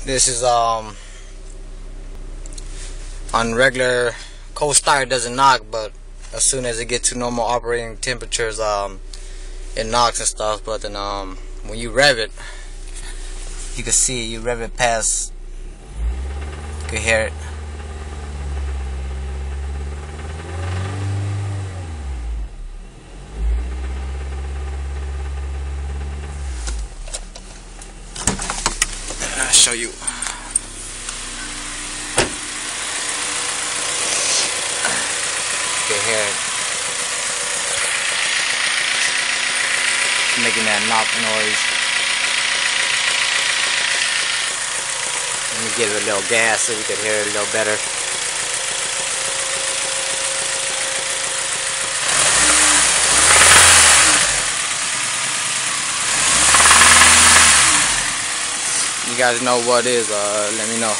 This is on regular cold start it doesn't knock, but as soon as it gets to normal operating temperatures, it knocks and stuff. But then when you rev it, you can see you rev it past, you can hear it. I'll show you. You can hear it making that knock noise. Let me give it a little gas so you can hear it a little better. You guys know what it is, let me know.